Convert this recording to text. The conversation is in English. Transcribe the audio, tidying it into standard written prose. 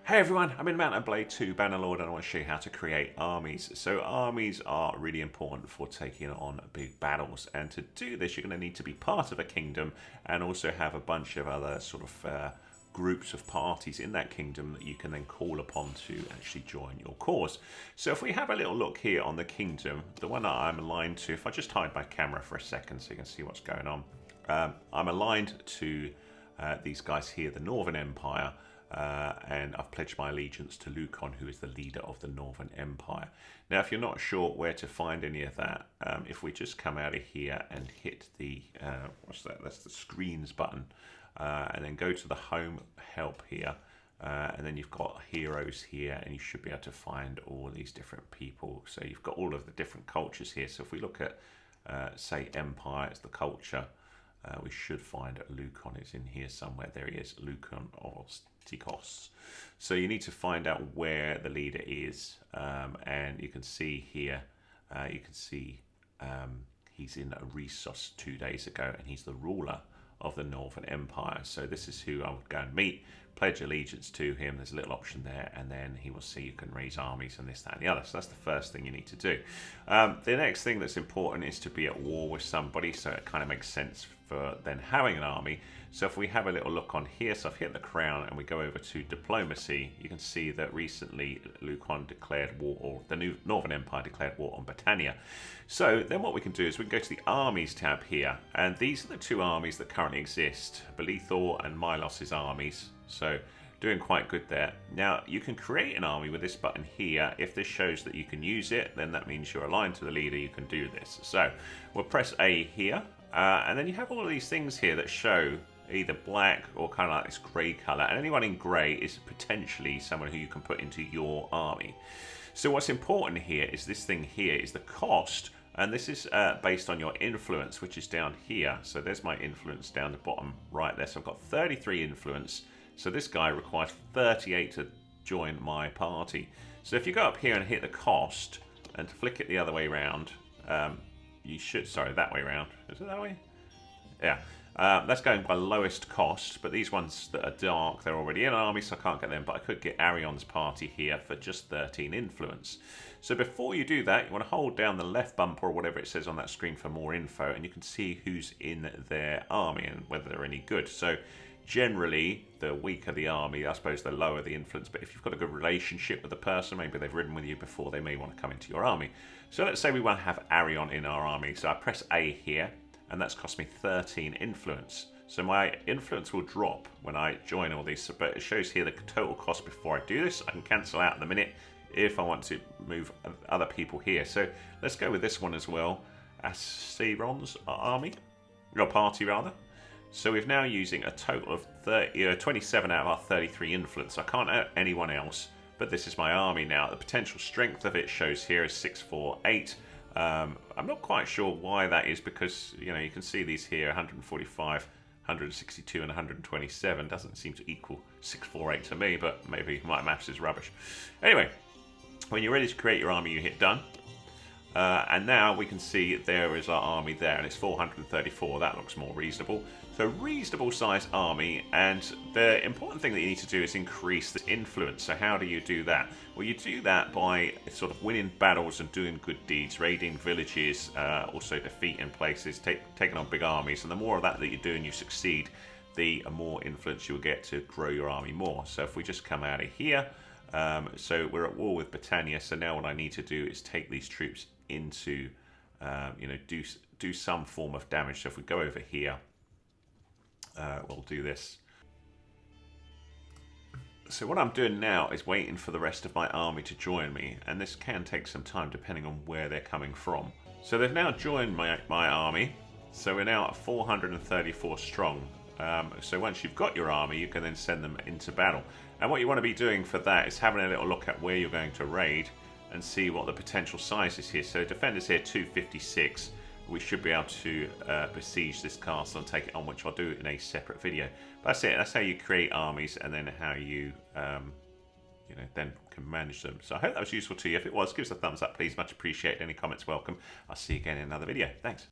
Hey everyone, I'm in Mount and Blade 2 Bannerlord and I want to show you how to create armies. So armies are really important for taking on big battles, and to do this you're going to need to be part of a kingdom and also have a bunch of other sort of groups of parties in that kingdom that you can then call upon to actually join your cause. So if we have a little look here on the kingdom, the one that I'm aligned to, if I just hide my camera for a second so you can see what's going on, I'm aligned to these guys here, the Northern Empire. And I've pledged my allegiance to Lucan, who is the leader of the Northern Empire. Now, if you're not sure where to find any of that, if we just come out of here and hit the, what's that? That's the screens button. And then go to the home help here. And then you've got heroes here, and you should be able to find all these different people. So you've got all of the different cultures here. So if we look at, say, Empire, it's the culture. We should find Lucan is in here somewhere. There he is, Lucan Tikos. So you need to find out where the leader is, and you can see here, he's in Resos 2 days ago, and he's the ruler of the Northern Empire. So this is who I would go and meet, pledge allegiance to him. There's a little option there, and then he will see you can raise armies and this, that, and the other. So that's the first thing you need to do. The next thing that's important is to be at war with somebody, so it kind of makes sense for then having an army. So if we have a little look on here, so I've hit the crown and we go over to diplomacy, you can see that recently Lucan declared war, or the new Northern Empire declared war on Britannia. So then what we can do is we can go to the armies tab here, and these are the two armies that currently exist, Belethor and Milos' armies. So doing quite good there. Now you can create an army with this button here. If this shows that you can use it, then that means you're aligned to the leader, you can do this. So we'll press A here, and then you have all of these things here that show either black or kind of like this grey colour, and anyone in grey is potentially someone who you can put into your army. So what's important here is this thing here is the cost, and this is based on your influence, which is down here. So there's my influence down the bottom right there. So I've got 33 influence. So this guy requires 38 to join my party. So if you go up here and hit the cost and flick it the other way around, you should, sorry, that way around. Is it that way? Yeah. That's going by lowest cost, but these ones that are dark, they're already in an army, so I can't get them, but I could get Arion's party here for just 13 influence. So before you do that, you want to hold down the left bumper or whatever it says on that screen for more info, and you can see who's in their army and whether they're any good. So generally, the weaker the army, I suppose the lower the influence, but if you've got a good relationship with the person, maybe they've ridden with you before, they may want to come into your army. So let's say we want to have Arion in our army, so I press A here, and that's cost me 13 influence. So my influence will drop when I join all these, but it shows here the total cost before I do this. I can cancel out in a minute if I want to move other people here. So let's go with this one as well, Asiron's army, or party rather. So we're now using a total of 27 out of our 33 influence. I can't add anyone else, but this is my army now. The potential strength of it shows here is 648. I'm not quite sure why that is, because you can see these here, 145, 162 and 127 doesn't seem to equal 648 to me, but maybe my maths is rubbish. Anyway, when you're ready to create your army, you hit done. And now we can see there is our army there, and it's 434. That looks more reasonable. So reasonable sized army, and the important thing that you need to do is increase the influence. So how do you do that? Well, you do that by sort of winning battles and doing good deeds, raiding villages, also defeating places, taking on big armies. And the more of that you do and you succeed, the more influence you'll get to grow your army more. So if we just come out of here, so we're at war with Britannia. So now what I need to do is take these troops into, do some form of damage. So if we go over here, we'll do this. So what I'm doing now is waiting for the rest of my army to join me, and this can take some time depending on where they're coming from. So they've now joined my army, so we're now at 434 strong. So once you've got your army, you can then send them into battle. And what you want to be doing for that is having a little look at where you're going to raid and see what the potential size is here. So defenders here 256. We should be able to besiege this castle and take it on, which I'll do in a separate video. But that's it. That's how you create armies, and then how you then can manage them. So I hope that was useful to you. If it was, give us a thumbs up, please. Much appreciated. Any comments welcome. I'll see you again in another video. Thanks.